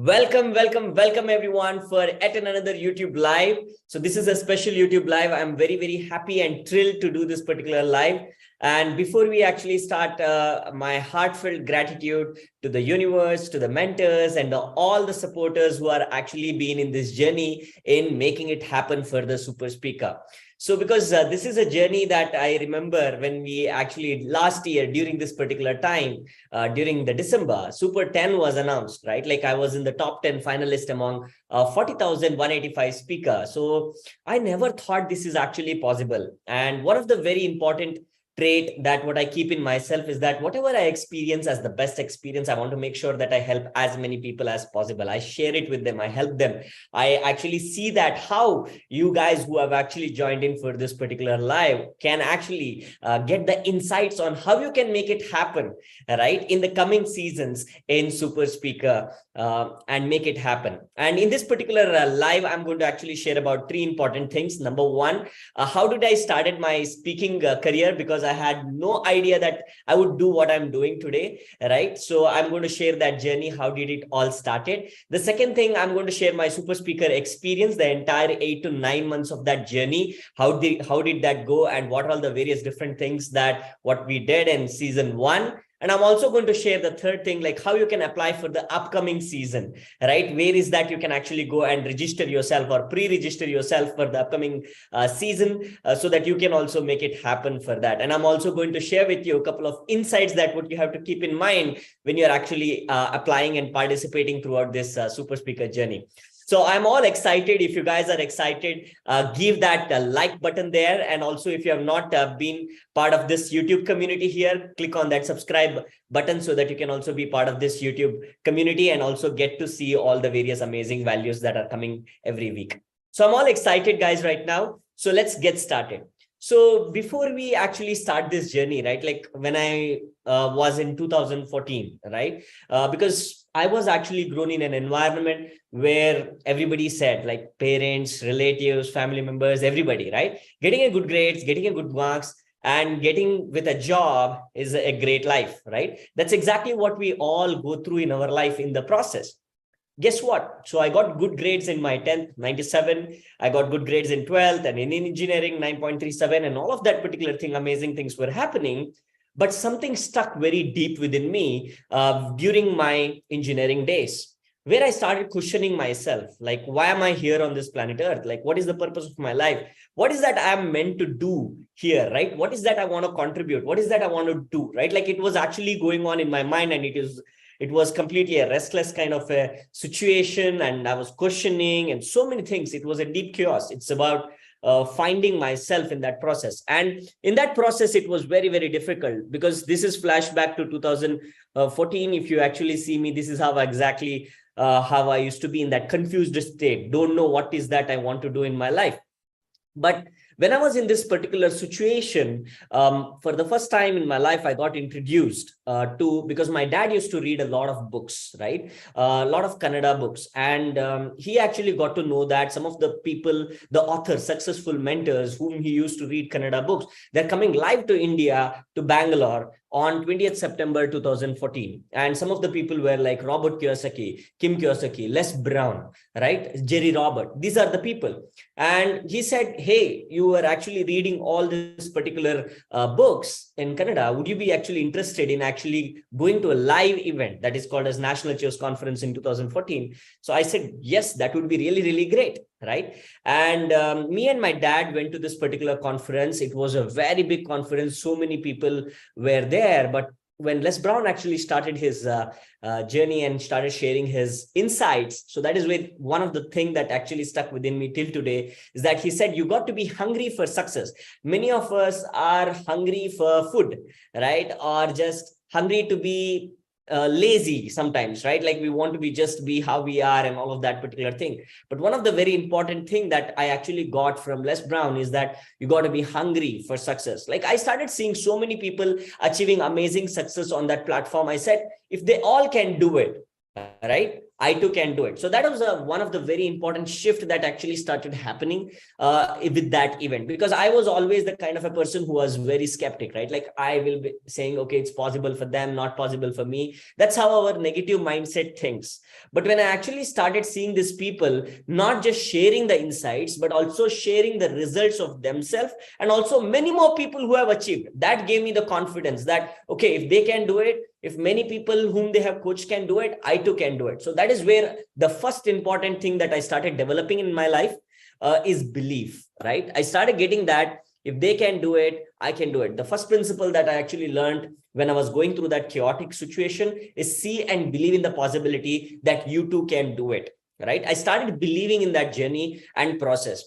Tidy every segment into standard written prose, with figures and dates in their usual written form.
Welcome everyone for yet another YouTube live. So this is a special YouTube live. I'm very happy and thrilled to do this particular live. And before we actually start, my heartfelt gratitude to the universe, to the mentors, and all the supporters who are actually been in this journey in making it happen for the Super Speaker. So because this is a journey that I remember when we actually last year during this particular time, during the December, Super 10 was announced, right? Like I was in the top 10 finalist among 40,185 speakers. So I never thought this is actually possible. And one of the very important trait that what I keep in myself is that whatever I experience as the best experience, I want to make sure that I help as many people as possible. I share it with them. I help them. I actually see that how you guys who have actually joined in for this particular live can actually get the insights on how you can make it happen, right, in the coming seasons in Super Speaker and make it happen. And in this particular live, I'm going to actually share about three important things. Number one, how did I started my speaking career? Because I had no idea that I would do what I'm doing today, right? So I'm going to share that journey. How did it all started? The second thing, I'm going to share my Super Speaker experience, the entire 8 to 9 months of that journey. How did that go, and what are all the various different things that what we did in season 1. And I'm also going to share the third thing, like how you can apply for the upcoming season, right? Where is that you can actually go and register yourself or pre-register yourself for the upcoming season so that you can also make it happen for that. And I'm also going to share with you a couple of insights that what you have to keep in mind when you're actually applying and participating throughout this Super Speaker journey. So I'm all excited. If you guys are excited, give that like button there. And also, if you have not been part of this YouTube community here, click on that subscribe button so that you can also be part of this YouTube community and also get to see all the various amazing values that are coming every week. So I'm all excited, guys, right now. So let's get started. So before we actually start this journey, right, like when I was in 2014, right, because I was actually grown in an environment where everybody said, like parents, relatives, family members, everybody, right, getting a good grades, getting a good marks, and getting with a job is a great life, right? That's exactly what we all go through in our life in the process. Guess what? So I got good grades in my 10th, 97. I got good grades in 12th and in engineering, 9.37, and all of that particular thing, amazing things were happening. But something stuck very deep within me during my engineering days, where I started questioning myself, like, why am I here on this planet Earth? Like, what is the purpose of my life? What is that I'm meant to do here, right? What is that I want to contribute? What is that I want to do, right? Like it was actually going on in my mind, and it was completely a restless kind of a situation, and I was questioning and so many things. It was a deep chaos. It's about finding myself in that process. And in that process, it was very difficult, because this is flashback to 2014. If you actually see me, this is how exactly how I used to be in that confused state. Don't know what is that I want to do in my life. But when I was in this particular situation, for the first time in my life, I got introduced to, because my dad used to read a lot of books, right? A lot of Kannada books. And he actually got to know that some of the people, the authors, successful mentors whom he used to read Kannada books, they're coming live to India, to Bangalore on 20th September 2014. And some of the people were like Robert Kiyosaki, Kim Kiyosaki, Les Brown, right? Jerry Robert. These are the people. And he said, hey, you were actually reading all these particular books in Kannada. Would you be actually interested in actually going to a live event that is called as National Cheers Conference in 2014? So I said, yes, that would be really great, right? And me and my dad went to this particular conference. It was a very big conference. So many people were there. But when Les Brown actually started his journey and started sharing his insights, so that is where one of the things that actually stuck within me till today is that he said, you got to be hungry for success. Many of us are hungry for food, right? Or just hungry to be lazy sometimes, right? Like we want to be just be how we are and all of that particular thing. But one of the very important thing that I actually got from Les Brown is that you got to be hungry for success. Like I started seeing so many people achieving amazing success on that platform. I said, if they all can do it, right, I too can do it. So that was one of the very important shift that actually started happening with that event, because I was always the kind of a person who was very skeptic, right? Like I will be saying, okay, it's possible for them, not possible for me. That's how our negative mindset thinks. But when I actually started seeing these people not just sharing the insights, but also sharing the results of themselves, and also many more people who have achieved, that gave me the confidence that, okay, if they can do it, if many people whom they have coached can do it, I too can do it. So that is where the first important thing that I started developing in my life is belief, right? I started getting that if they can do it, I can do it. The first principle that I actually learned when I was going through that chaotic situation is see and believe in the possibility that you too can do it, right? I started believing in that journey and process.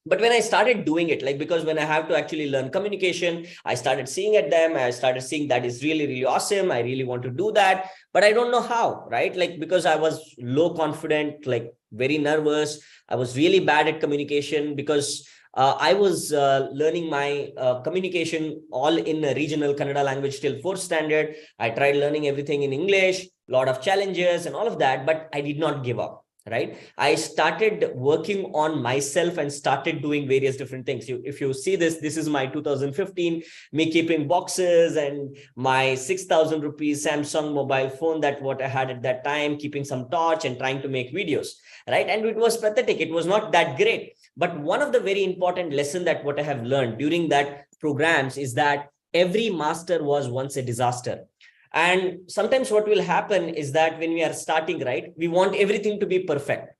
But when I started doing it, like, because when I have to actually learn communication, I started seeing at them, I started seeing that is really, really awesome. I really want to do that, but I don't know how, right? Like, because I was low confident, like very nervous. I was really bad at communication because I was learning my communication all in a regional Kannada language till 4th standard. I tried learning everything in English, a lot of challenges and all of that, but I did not give up. Right. I started working on myself and started doing various different things. If you see this is my 2015, me keeping boxes and my 6,000 rupees Samsung mobile phone, that what I had at that time, keeping some torch and trying to make videos. Right. And it was pathetic. It was not that great. But one of the very important lesson that what I have learned during that programs is that every master was once a disaster. And sometimes what will happen is that when we are starting, right, we want everything to be perfect,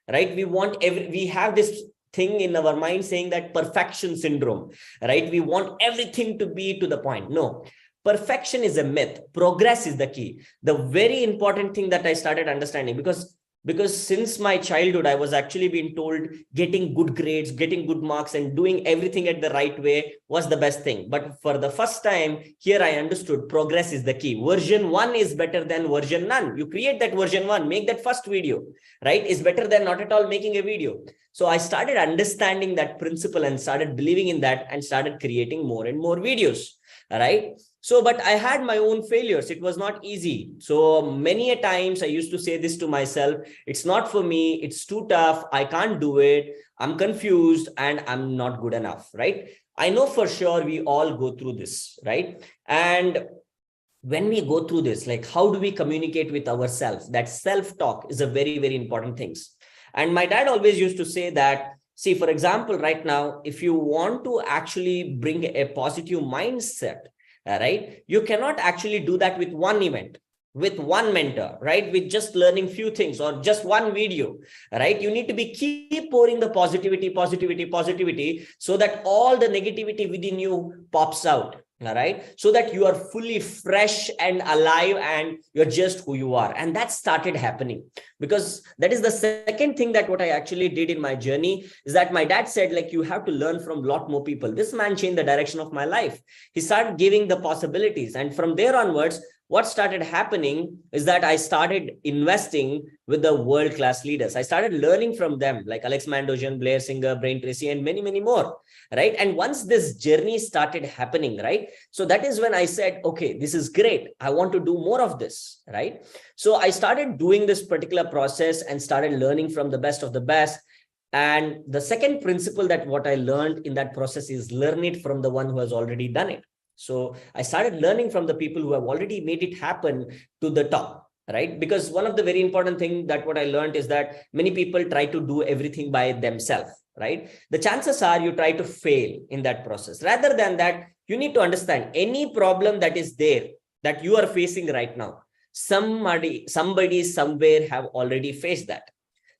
right? We have this thing in our mind saying that perfection syndrome, right? We want everything to be to the point. No, perfection is a myth. Progress is the key. The very important thing that I started understanding, because since my childhood, I was actually being told getting good grades, getting good marks, and doing everything at the right way was the best thing. But for the first time here, I understood progress is the key. Version 1 is better than version none. You create that version 1, make that first video, right? Is better than not at all making a video. So I started understanding that principle and started believing in that and started creating more and more videos, right? So, but I had my own failures. It was not easy. So many a times I used to say this to myself, it's not for me. It's too tough. I can't do it. I'm confused and I'm not good enough, right? I know for sure we all go through this, right? And when we go through this, like, how do we communicate with ourselves? That self-talk is a very, very important thing. And my dad always used to say that, see, for example, right now, if you want to actually bring a positive mindset, right, you cannot actually do that with one event, with one mentor, right, with just learning few things or just one video, right? You need to be keep pouring the positivity, so that all the negativity within you pops out. All right, so that you are fully fresh and alive and you're just who you are. And that started happening, because that is the second thing that what I actually did in my journey is that my dad said, like, you have to learn from a lot more people. This man changed the direction of my life. He started giving the possibilities, and from there onwards, what started happening is that I started investing with the world-class leaders. I started learning from them, like Alex Mandossian, Blair Singer, Brian Tracy, and many, many more, right? And once this journey started happening, right, so that is when I said, okay, this is great. I want to do more of this, right? So I started doing this particular process and started learning from the best of the best. And the second principle that what I learned in that process is learn it from the one who has already done it. So I started learning from the people who have already made it happen to the top, right? Because one of the very important thing that what I learned is that many people try to do everything by themselves, right? The chances are you try to fail in that process. Rather than that, you need to understand any problem that is there that you are facing right now, somebody somewhere have already faced that.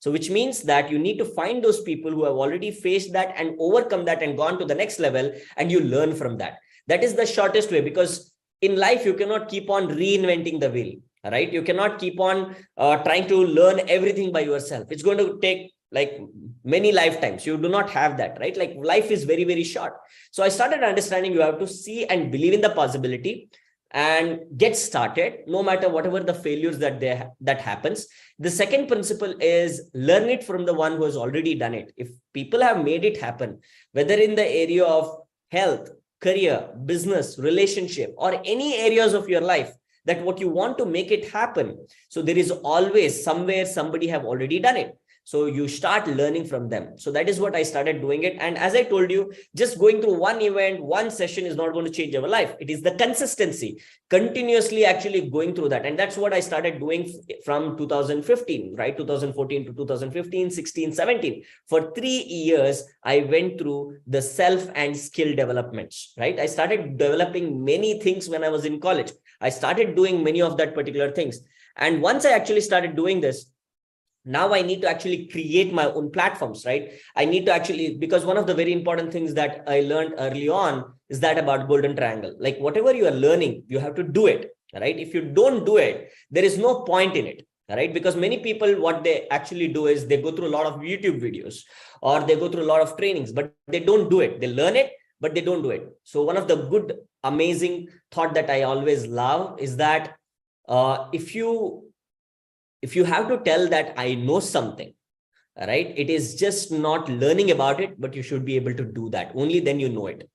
So which means that you need to find those people who have already faced that and overcome that and gone to the next level, and you learn from that. That is the shortest way, because in life, you cannot keep on reinventing the wheel, right? You cannot keep on trying to learn everything by yourself. It's going to take like many lifetimes. You do not have that, right? Like life is very, very short. So I started understanding you have to see and believe in the possibility and get started, no matter whatever the failures that happens. The second principle is learn it from the one who has already done it. If people have made it happen, whether in the area of health, career, business, relationship, or any areas of your life, that what you want to make it happen. So there is always somewhere somebody have already done it. So you start learning from them. So that is what I started doing it. And as I told you, just going through one event, one session is not going to change our life. It is the consistency, continuously actually going through that. And that's what I started doing from 2015, right? 2014 to 2015, 16, 17. For 3 years, I went through the self and skill developments, right? I started developing many things when I was in college. I started doing many of that particular things. And once I actually started doing this, now I need to actually create my own platforms, right? I need to actually, because one of the very important things that I learned early on is that about golden triangle. Like whatever you are learning, you have to do it, right? If you don't do it, there is no point in it, right? Because many people, what they actually do is they go through a lot of YouTube videos or they go through a lot of trainings, but they don't do it. They learn it, but they don't do it. So one of the good, amazing thought that I always love is that if you have to tell that I know something, right, it is just not learning about it, but you should be able to do that. Only then you know it,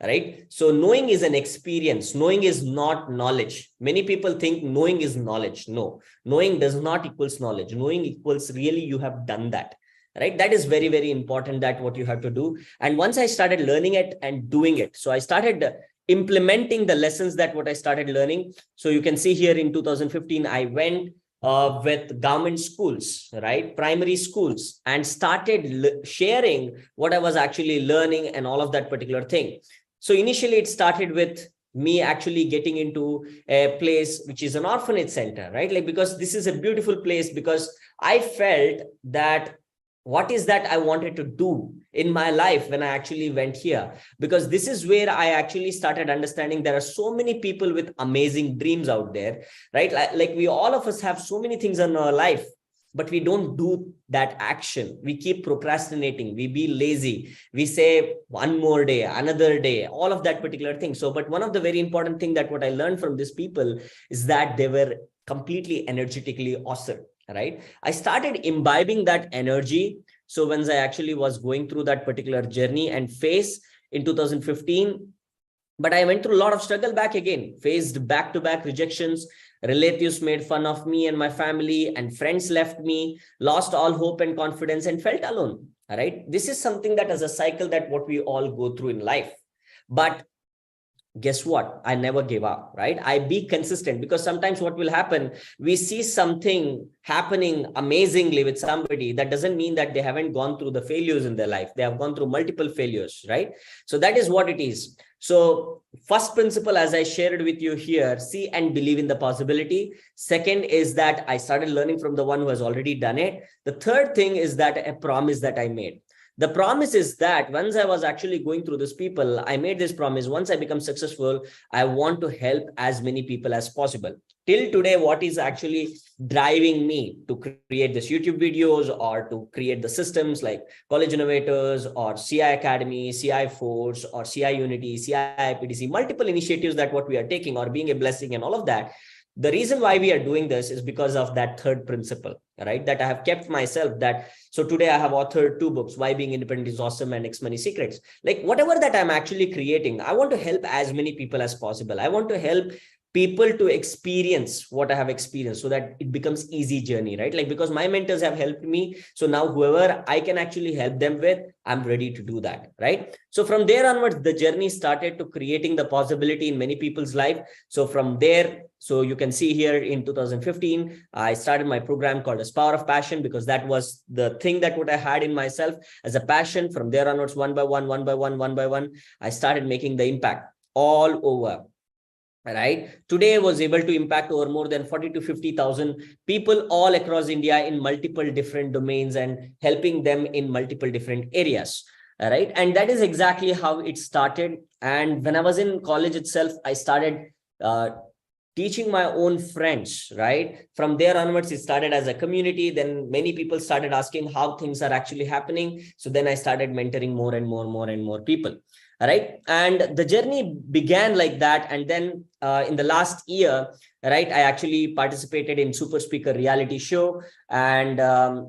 right? So knowing is an experience. Knowing is not knowledge. Many people think knowing is knowledge. No, knowing does not equals knowledge. Knowing equals really you have done that, right? That is very, very important, that what you have to do. And once I started learning it and doing it, so I started implementing the lessons that what I started learning. So you can see here in 2015, I went with government schools, right, primary schools, and started sharing what I was actually learning and all of that particular thing. So initially it started with me actually getting into a place which is an orphanage center, right? Like, because this is a beautiful place, because I felt that what is that I wanted to do in my life when I actually went here, because this is where I actually started understanding there are so many people with amazing dreams out there, right? Like we, all of us have so many things in our life, but we don't do that action. We keep procrastinating. We be lazy. We say one more day, another day, all of that particular thing. So, but one of the very important thing that what I learned from these people is that they were completely energetically awesome, right? I started imbibing that energy. So once I actually was going through that particular journey and phase in 2015, but I went through a lot of struggle back again, faced back-to-back rejections. Relatives made fun of me and my family, and friends left me, lost all hope and confidence, and felt alone. All right. This is something that is a cycle that what we all go through in life. But guess what? I never gave up, right? I be consistent, because sometimes what will happen, we see something happening amazingly with somebody. That doesn't mean that they haven't gone through the failures in their life. They have gone through multiple failures, right? So that is what it is. So first principle, as I shared with you here, see and believe in the possibility. Second is that I started learning from the one who has already done it. The third thing is that a promise that I made. The promise is that once I was actually going through this people, I made this promise. Once I become successful, I want to help as many people as possible. Till today, what is actually driving me to create this YouTube videos or to create the systems like College Innovators or CI Academy, CI Force or CI Unity, CI IPTC, multiple initiatives that what we are taking, or being a blessing and all of that. The reason why we are doing this is because of that third principle, right? That I have kept myself that. So today I have authored 2 books, Why Being Independent is Awesome and X Money Secrets. Like whatever that I'm actually creating, I want to help as many people as possible. I want to help people to experience what I have experienced, so that it becomes easy journey, right? Like, because my mentors have helped me. So now whoever I can actually help them with, I'm ready to do that, right? So from there onwards, the journey started to creating the possibility in many people's life. So from there, so you can see here in 2015, I started my program called as Power of Passion, because that was the thing that what I had in myself as a passion. From there onwards, one by one, I started making the impact all over. Right. Today I was able to impact over more than 40 to 50,000 people all across India in multiple different domains and helping them in multiple different areas. All right. And that is exactly how it started. And when I was in college itself, I started teaching my own friends, right? From there onwards, it started as a community. Then many people started asking how things are actually happening. So then I started mentoring more and more people. All right. And the journey began like that. And then in the last year, right, I actually participated in Super Speaker reality show. And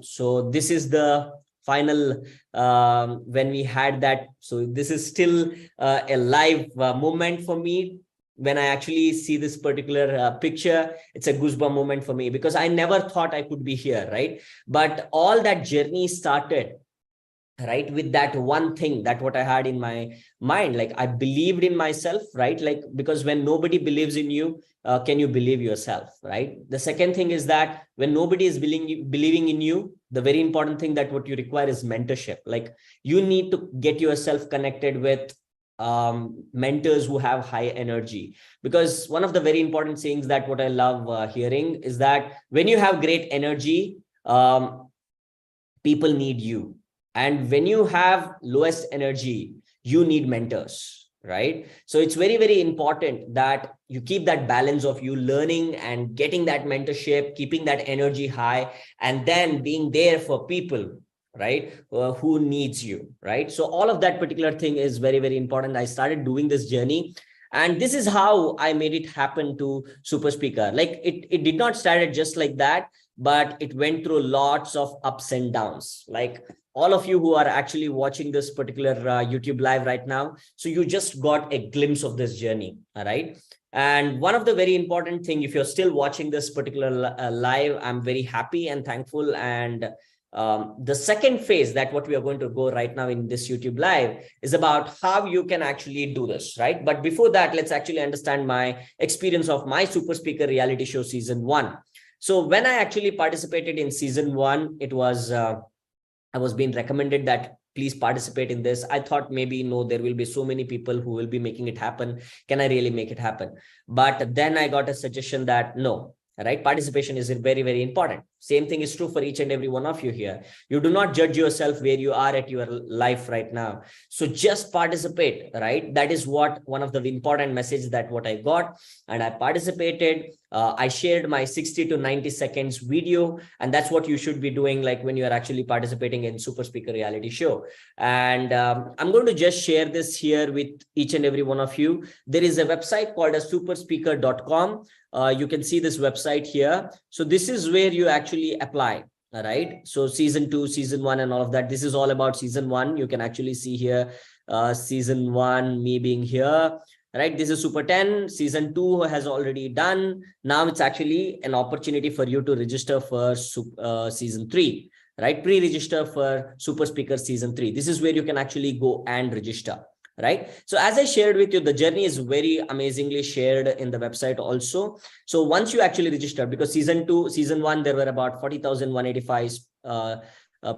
so this is the final when we had that. So this is still a live moment for me. when I actually see this particular picture, it's a goosebump moment for me, because I never thought I could be here, right? But all that journey started, right, with that one thing, that what I had in my mind. Like, I believed in myself, right? Like, because when nobody believes in you, can you believe yourself, right? The second thing is that when nobody is believing in you, the very important thing that what you require is mentorship. Like, you need to get yourself connected with mentors who have high energy, because one of the very important things that what I love hearing is that when you have great energy, people need you. And when you have lowest energy, you need mentors, right? So it's very, very important that you keep that balance of you learning and getting that mentorship, keeping that energy high, and then being there for people, right, who needs you, right? So all of that particular thing is very, very important. I started doing this journey, and this is how I made it happen to Super Speaker. Like, it did not start just like that, but it went through lots of ups and downs. Like, all of you who are actually watching this particular YouTube live right now, so you just got a glimpse of this journey, all right? And one of the very important thing, if you're still watching this particular live, I'm very happy and thankful. And the second phase that what we are going to go right now in this YouTube live is about how you can actually do this, right? But before that, let's actually understand my experience of my Super Speaker reality show season 1. So when I actually participated in season 1, it was I was being recommended that please participate in this. I thought maybe, no, there will be so many people who will be making it happen. Can I really make it happen? But then I got a suggestion that no, right? Participation is very, very important. Same thing is true for each and every one of you here. You do not judge yourself where you are at your life right now. So just participate, right? That is what one of the important messages that what I got. And I participated. I shared my 60 to 90 seconds video, and that's what you should be doing, like when you are actually participating in Super Speaker reality show. And I'm going to just share this here with each and every one of you. There is a website called as superspeaker.com. You can see this website here. So this is where you actually apply. All right. So season 2, season 1, and all of that. This is all about season 1. You can actually see here season 1, me being here. Right. This is Super 10. Season 2 has already done. Now it's actually an opportunity for you to register for season 3. Right. Pre-register for Super Speaker season 3. This is where you can actually go and register. Right. So as I shared with you, the journey is very amazingly shared in the website also. So once you actually register, because season 1, there were about 40,185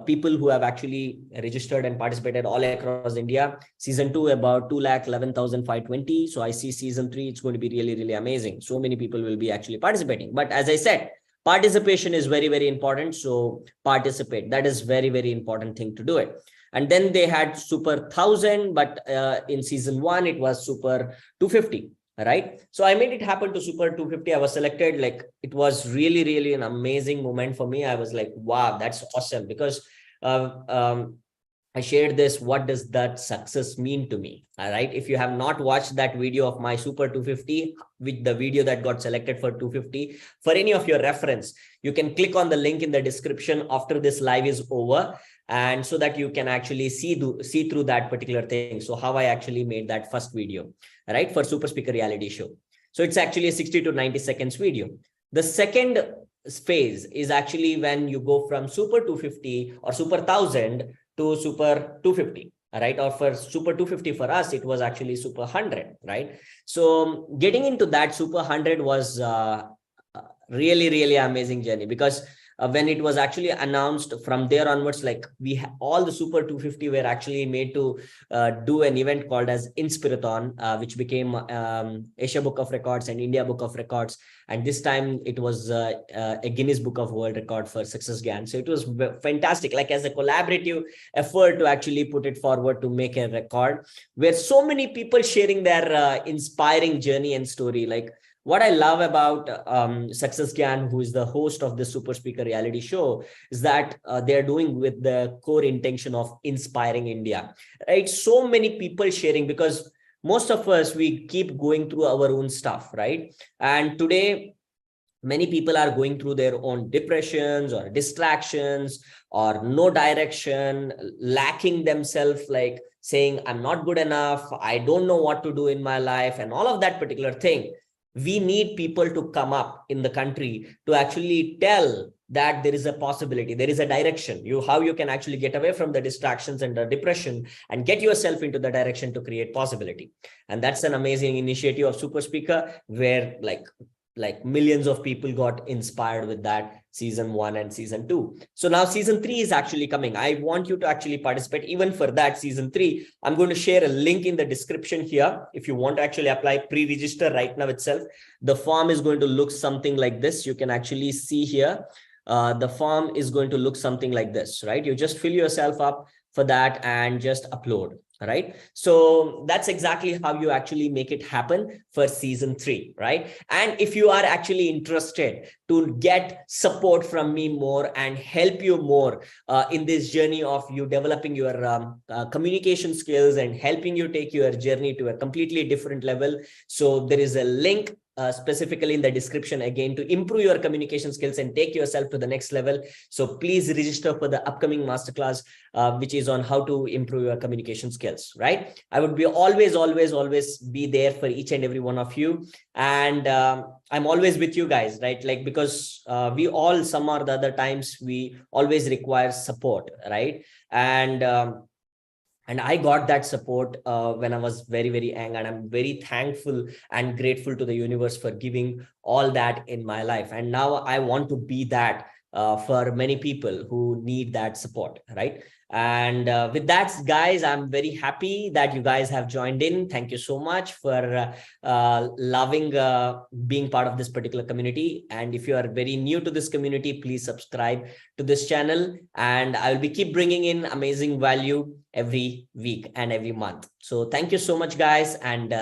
people who have actually registered and participated all across India. Season 2, about 211,520. So I see season 3, it's going to be really, really amazing. So many people will be actually participating. But as I said, participation is very, very important. So participate. That is very, very important thing to do it. And then they had Super 1000, but in season 1, it was Super 250, right? So I made it happen to Super 250. I was selected. Like, it was really, really an amazing moment for me. I was like, wow, that's awesome. Because I shared this, what does that success mean to me? All right. If you have not watched that video of my Super 250, with the video that got selected for 250, for any of your reference, you can click on the link in the description after this live is over. And so that you can actually see through that particular thing. So how I actually made that first video, right, for Super Speaker reality show. So it's actually a 60 to 90 seconds video. The second phase is actually when you go from Super 250 or Super 1000 to Super 250. Right? Or for Super 250 for us, it was actually Super 100, right? So getting into that Super 100 was really, really amazing journey, because when it was actually announced, from there onwards, like all the Super 250 were actually made to do an event called as Inspirathon, which became Asia Book of Records and India Book of Records. And this time it was a Guinness Book of World Record for Success GAN. So it was fantastic, like as a collaborative effort to actually put it forward to make a record, where so many people sharing their inspiring journey and story. Like, what I love about Success GAN, who is the host of the Super Speaker reality show, is that they're doing with the core intention of inspiring India, right? So many people sharing, because most of us, we keep going through our own stuff, right? And today, many people are going through their own depressions or distractions or no direction, lacking themselves, like saying, I'm not good enough, I don't know what to do in my life, and all of that particular thing. We need people to come up in the country to actually tell that there is a possibility, there is a direction, how you can actually get away from the distractions and the depression and get yourself into the direction to create possibility. And that's an amazing initiative of Super Speaker, where like millions of people got inspired with that season 1 and season 2. So now season 3 is actually coming. I want you to actually participate even for that season 3. I'm going to share a link in the description here. If you want to actually apply, pre-register right now itself. The form is going to look something like this. You can actually see here. The form is going to look something like this, right? You just fill yourself up for that and just upload. Right. So that's exactly how you actually make it happen for season 3. Right. And if you are actually interested to get support from me more and help you more in this journey of you developing your communication skills and helping you take your journey to a completely different level. So there is a link specifically in the description again to improve your communication skills and take yourself to the next level. So please register for the upcoming masterclass, which is on how to improve your communication skills. Right. I would be always be there for each and every one of you. And I'm always with you guys, right? Like, because we all, some or the other times, we always require support, right? And I got that support when I was very, very young. And I'm very thankful and grateful to the universe for giving all that in my life. And now I want to be that for many people who need that support, right? And with that, guys, I'm very happy that you guys have joined in. Thank you so much for loving being part of this particular community. And if you are very new to this community, please subscribe to this channel, and I will be keep bringing in amazing value every week and every month. So thank you so much, guys. And